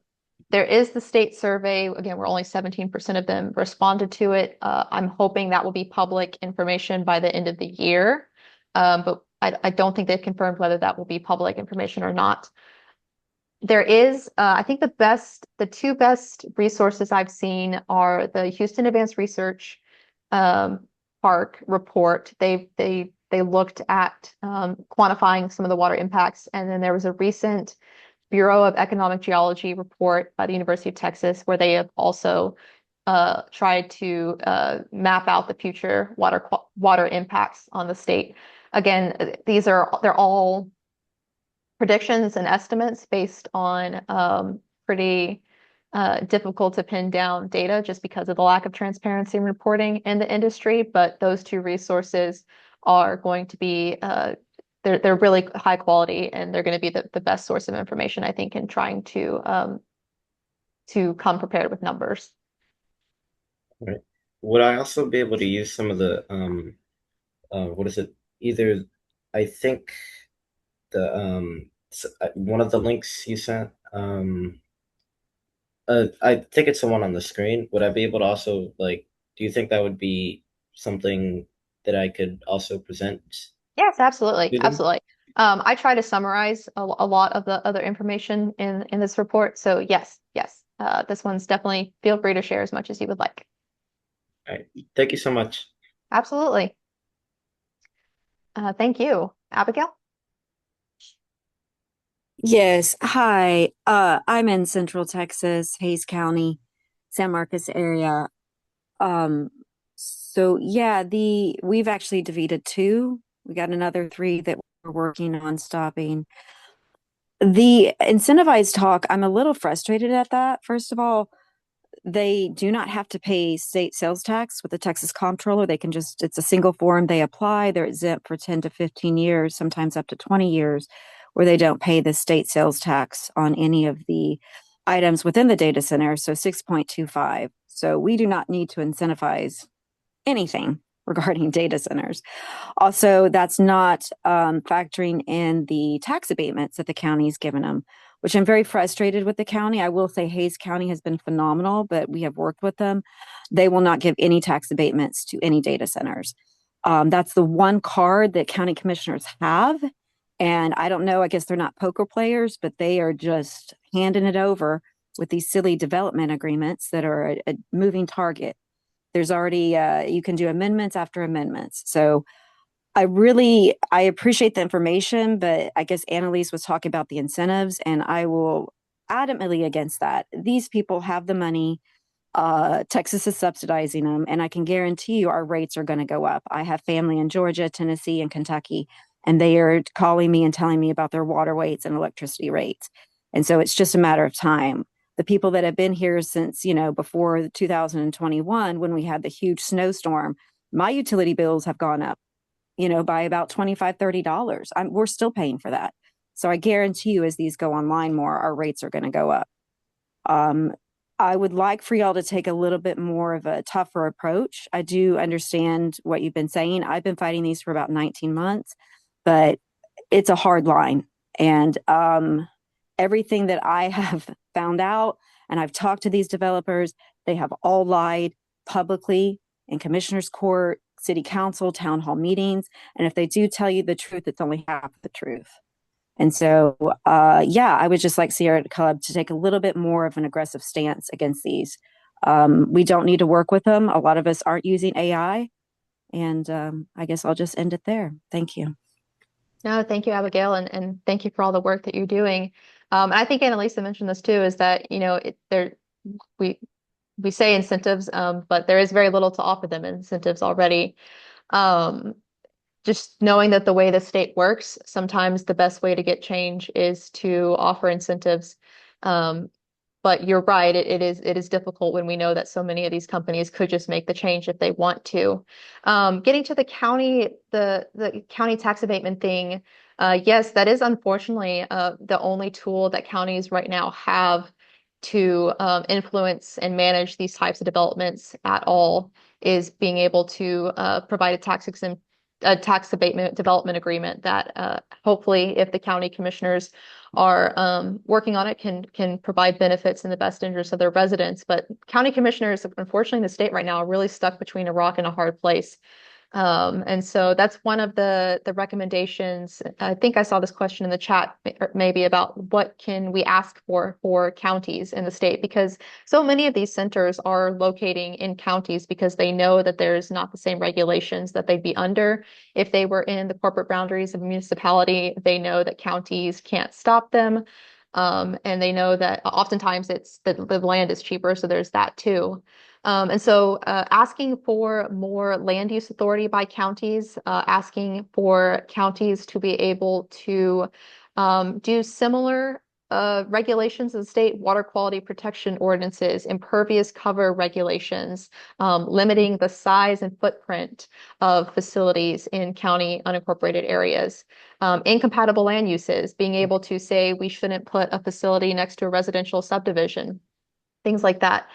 there is the state survey. Again, we're only 17% of them responded to it. I'm hoping that will be public information by the end of the year. But I don't think they've confirmed whether that will be public information or not. There is, I think the two best resources I've seen are the Houston Advanced Research Park report. They they looked at quantifying some of the water impacts. And then there was a recent Bureau of Economic Geology report by the University of Texas where they have also tried to map out the future water impacts on the state. Again, they're all predictions and estimates based on pretty difficult to pin down data just because of the lack of transparency and reporting in the industry. But those two resources are going to be they're really high quality, and they're going to be the best source of information, I think, in trying to come prepared with numbers. Right. Would I also be able to use some of the what is it? Either I think one of the links you sent, I think it's the one on the screen. Would I be able to also like, do you think that would be something that I could also present Yes, absolutely. to them? Absolutely. I try to summarize a lot of the other information in this report. So yes, yes. This one's definitely feel free to share as much as you would like. All right. Thank you so much. Absolutely. Thank you. Abigail? Yes. Hi. I'm in Central Texas, Hayes County, San Marcos area. Um, so yeah, we've actually defeated two. We got another three that we're working on stopping. The incentivized talk, I'm a little frustrated at that. First of all, they do not have to pay state sales tax with the Texas Comptroller. They can just, it's a single form they apply. They're exempt for 10 to 15 years, sometimes up to 20 years, where they don't pay the state sales tax on any of the items within the data center. So 6.25. So we do not need to incentivize anything regarding data centers. Also, that's not factoring in the tax abatements that the county's given them, which I'm very frustrated with the county. I will say Hayes County has been phenomenal, but we have worked with them. They will not give any tax abatements to any data centers. That's the one card that county commissioners have. And I don't know, I guess they're not poker players, but they are just handing it over with these silly development agreements that are a moving target. There's already, you can do amendments after amendments. So I appreciate the information, but I guess Annalise was talking about the incentives, and I will adamantly against that. These people have the money. Texas is subsidizing them, and I can guarantee you our rates are going to go up. I have family in Georgia, Tennessee, and Kentucky, and they are calling me and telling me about their water rates and electricity rates. And so it's just a matter of time. The people that have been here since, before 2021, when we had the huge snowstorm, my utility bills have gone up by about $25, $30. We're still paying for that. So I guarantee you, as these go online more, our rates are going to go up. I would like for y'all to take a little bit more of a tougher approach. I do understand what you've been saying. I've been fighting these for about 19 months, but it's a hard line. And everything that I have found out, and I've talked to these developers, they have all lied publicly in commissioner's court, city council, town hall meetings. And if they do tell you the truth, it's only half the truth. And so, I would just like Sierra Club to take a little bit more of an aggressive stance against these. We don't need to work with them. A lot of us aren't using AI. And I guess I'll just end it there. Thank you. No, thank you, Abigail, and thank you for all the work that you're doing. And I think Annalisa mentioned this too, is that, we say incentives, but there is very little to offer them incentives already. Just knowing that the way the state works, sometimes the best way to get change is to offer incentives. But you're right, it is difficult when we know that so many of these companies could just make the change if they want to. Getting to the county tax abatement thing, yes, that is unfortunately the only tool that counties right now have to influence and manage these types of developments at all, is being able to provide a tax abatement development agreement that hopefully, if the county commissioners are working on it, can provide benefits in the best interest of their residents. But county commissioners, unfortunately, in the state right now are really stuck between a rock and a hard place. And so that's one of the recommendations. I think I saw this question in the chat, maybe about what can we ask for counties in the state, because so many of these centers are locating in counties because they know that there's not the same regulations that they'd be under if they were in the corporate boundaries of a municipality. They know that counties can't stop them. And they know that oftentimes it's the land is cheaper, so there's that too. And so asking for more land use authority by counties, asking for counties to be able to do similar regulations in state water quality protection ordinances, impervious cover regulations, limiting the size and footprint of facilities in county unincorporated areas. Incompatible land uses, being able to say we shouldn't put a facility next to a residential subdivision, things like that.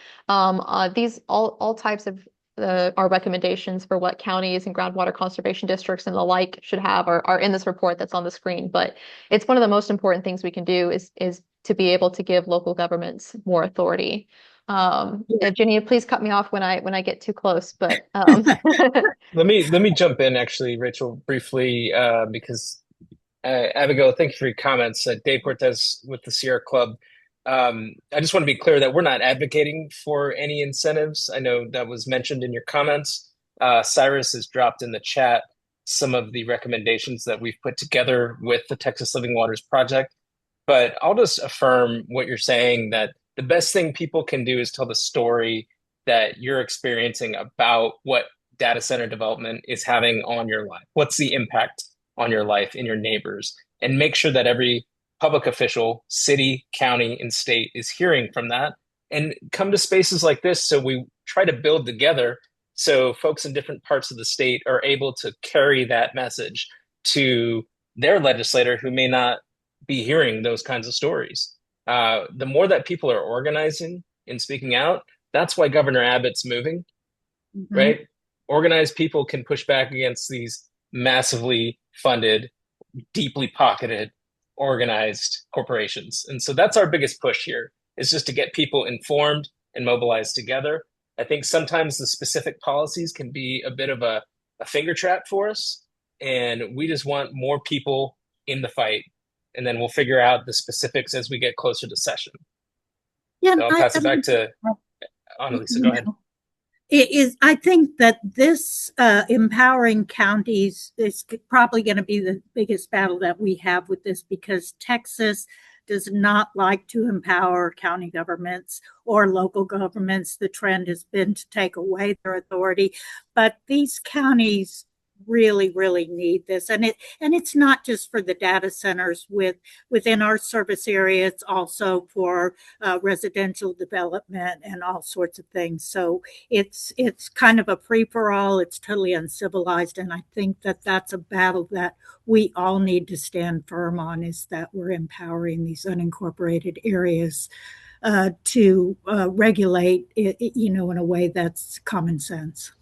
These all types of our recommendations for what counties and groundwater conservation districts and the like should have are in this report that's on the screen. But it's one of the most important things we can do is to be able to give local governments more authority. Ginny, please cut me off when I get too close. But Let me jump in actually, Rachel, briefly, because Abigail, thank you for your comments. Dave Cortez with the Sierra Club. I just want to be clear that we're not advocating for any incentives. I know that was mentioned in your comments. Cyrus has dropped in the chat some of the recommendations that we've put together with the Texas Living Waters Project. But I'll just affirm what you're saying, that the best thing people can do is tell the story that you're experiencing about what data center development is having on your life. What's the impact on your life and your neighbors? And make sure that every public official, city, county, and state is hearing from that. And come to spaces like this so we try to build together so folks in different parts of the state are able to carry that message to their legislator who may not be hearing those kinds of stories. The more that people are organizing and speaking out, that's why Governor Abbott's moving, right? Organized people can push back against these massively funded, deeply pocketed, organized corporations. And so that's our biggest push here, is just to get people informed and mobilized together. I think sometimes the specific policies can be a bit of a finger trap for us. And we just want more people in the fight. And then we'll figure out the specifics as we get closer to session. Yeah, So I'll pass it back to Annalisa. Go ahead. I think that this empowering counties is probably going to be the biggest battle that we have with this, because Texas does not like to empower county governments or local governments. The trend has been to take away their authority, but these counties really need this, and it's not just for the data centers within our service area. It's also for residential development and all sorts of things. So it's kind of a free for all. It's totally uncivilized, and I think that that's a battle that we all need to stand firm on, is that we're empowering these unincorporated areas to regulate it, in a way that's common sense.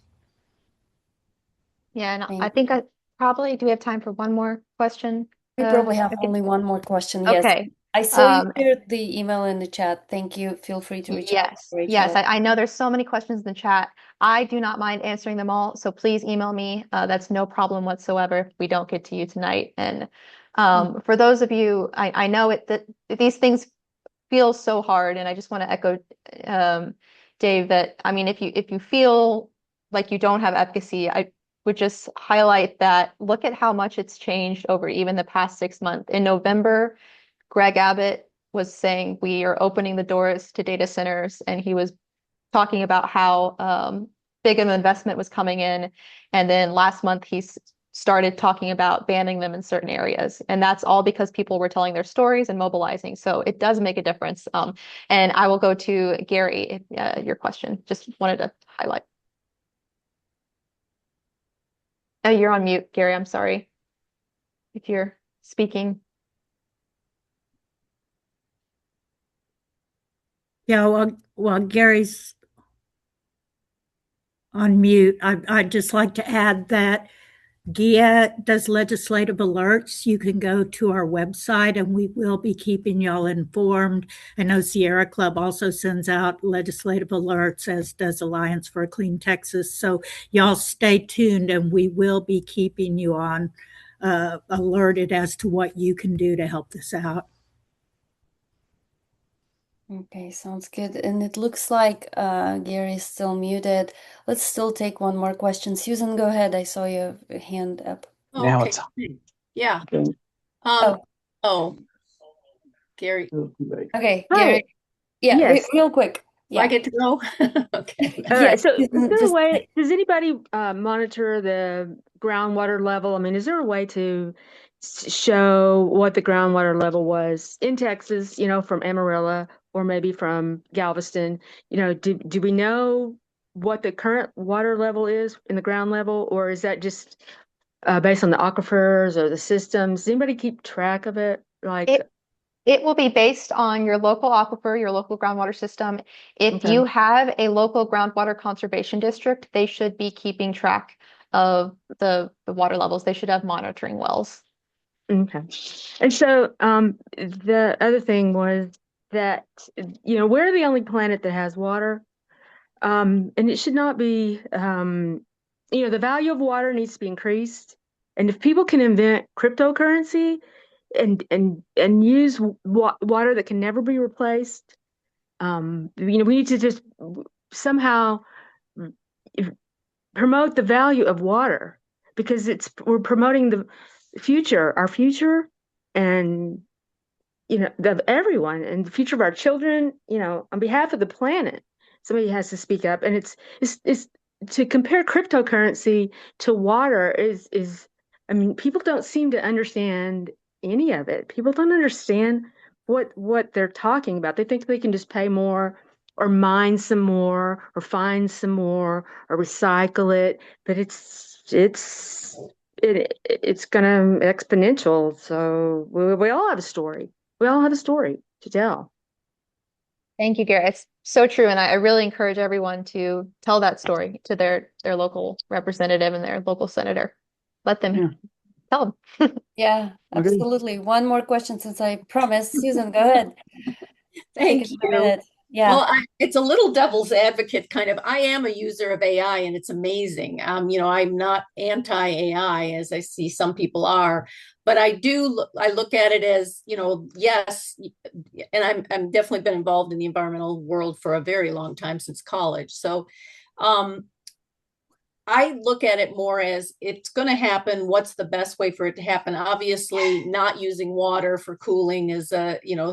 yeah, and I think I probably do we have time for one more question? We probably have Okay. only one more question. Yes. Okay. I saw you shared the email in the chat. Thank you. Feel free to reach out, Rachel. Yes, I know there's so many questions in the chat. I do not mind answering them all, so please email me. That's no problem whatsoever if we don't get to you tonight. And for those of you, I know that these things feel so hard, and I just want to echo Dave that, I mean, if you feel like you don't have efficacy, I would just highlight that look at how much it's changed over even the past 6 months. In November, Greg Abbott was saying we are opening the doors to data centers, and he was talking about how big of an investment was coming in. And then last month, he started talking about banning them in certain areas. And that's all because people were telling their stories and mobilizing. So it does make a difference. And I will go to Gary, your question. Just wanted to highlight. Oh, you're on mute, Gary. I'm sorry if you're speaking. Yeah, while Gary's on mute, I'd just like to add that GIA does legislative alerts. You can go to our website and we will be keeping y'all informed. I know Sierra Club also sends out legislative alerts, as does Alliance for a Clean Texas. So y'all stay tuned and we will be keeping you on alerted as to what you can do to help this out. Okay, sounds good. And it looks like Gary is still muted. Let's still take one more question. Susan, go ahead. I saw your hand up. Now Okay. it's on. Yeah. Okay. Oh, Gary, Okay, Hi. Gary. Yeah, Yes. real quick. do I Yeah. get to go? Okay. All Yeah, right. So is Susan, there a just way, does anybody monitor the groundwater level? I mean, is there a way to show what the groundwater level was in Texas, from Amarillo or maybe from Galveston? Do we know what the current water level is in the ground level, or is that just based on the aquifers or the systems? Does anybody keep track of it? It will be based on your local aquifer, your local groundwater system. If Okay. you have a local groundwater conservation district, they should be keeping track of the water levels. They should have monitoring wells. Okay. And so the other thing was that, we're the only planet that has water. And it should not be, the value of water needs to be increased. And if people can invent cryptocurrency and use water that can never be replaced, we need to just somehow promote the value of water, because we're promoting the future, our future, and of everyone, and the future of our children, on behalf of the planet. Somebody has to speak up. And it's to compare cryptocurrency to water is I mean, people don't seem to understand any of it. People don't understand what they're talking about. They think they can just pay more or mine some more or find some more or recycle it, but it's gonna exponential. So we all have a story. We all have a story to tell. Thank you, Garrett. It's so true. And I really encourage everyone to tell that story to their local representative and their local senator. Let them tell them. yeah, Okay. absolutely. One more question since I promised. Susan, go ahead. Take Thank it for a you. minute. Yeah. Well, it's a little devil's advocate kind of. I am a user of AI and it's amazing. I'm not anti-AI as I see some people are, but I look at it as, yes, and I'm definitely been involved in the environmental world for a very long time, since college. So, I look at it more as it's going to happen. What's the best way for it to happen? Obviously, not using water for cooling is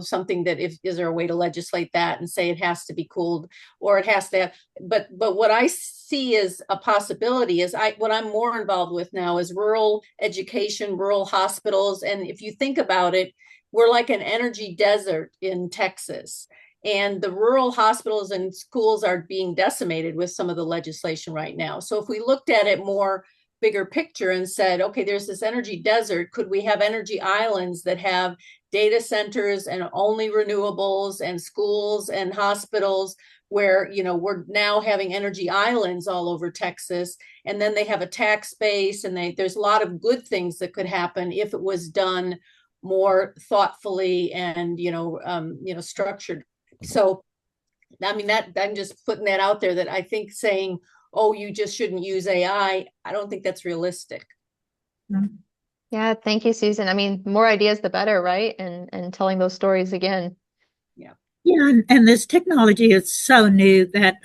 something that is there a way to legislate that and say it has to be cooled, or it has to have, but what I see as a possibility is what I'm more involved with now is rural education, rural hospitals. And if you think about it, we're like an energy desert in Texas. And the rural hospitals and schools are being decimated with some of the legislation right now. So if we looked at it more bigger picture and said, okay, there's this energy desert, could we have energy islands that have data centers and only renewables, and schools and hospitals where, we're now having energy islands all over Texas, and then they have a tax base, and there's a lot of good things that could happen if it was done more thoughtfully and structured. So, I mean, that I'm just putting that out there, that I think saying, oh, you just shouldn't use AI, I don't think that's realistic. Yeah, thank you, Susan. I mean, more ideas, the better, right? And telling those stories again. Yeah. Yeah, and this technology is so new that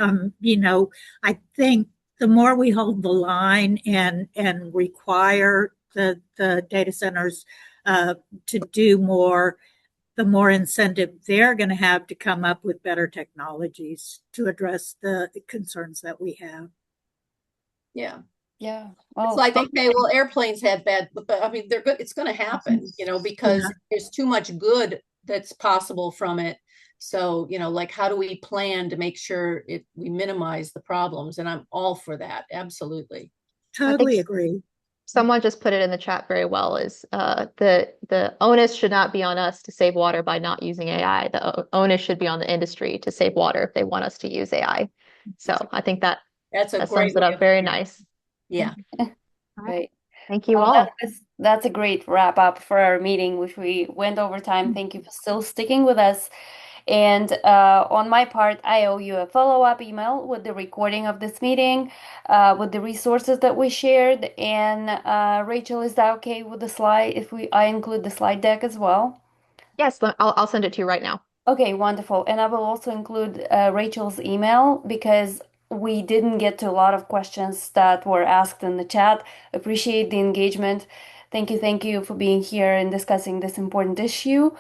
I think the more we hold the line and require the data centers to do more, the more incentive they're going to have to come up with better technologies to address the concerns that we have. Yeah. Yeah. It's like, okay, well, airplanes have bad, but I mean, they're good. It's going to happen, because there's too much good that's possible from it. So, like, how do we plan to make sure we minimize the problems? And I'm all for that. Absolutely. Totally agree. Someone just put it in the chat very well, is the onus should not be on us to save water by not using AI. The onus should be on the industry to save water if they want us to use AI. So I think that That's a great sums it up very nice. Yeah. Right. Thank you Well, all. that's a great wrap up for our meeting, which we went over time. Thank you for still sticking with us. And on my part, I owe you a follow-up email with the recording of this meeting, with the resources that we shared. And Rachel, is that okay with the slide if I include the slide deck as well? Yes, I'll send it to you right now. Okay, wonderful. And I will also include Rachel's email because we didn't get to a lot of questions that were asked in the chat. Appreciate the engagement. Thank you for being here and discussing this important issue.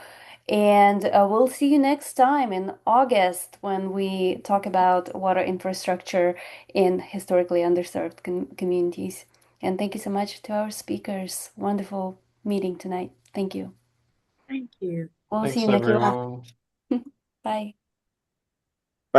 And we'll see you next time in August when we talk about water infrastructure in historically underserved communities. And thank you so much to our speakers. Wonderful meeting tonight. Thank you. Thank you. We'll see Thanks, you, Nicola. everyone. Bye.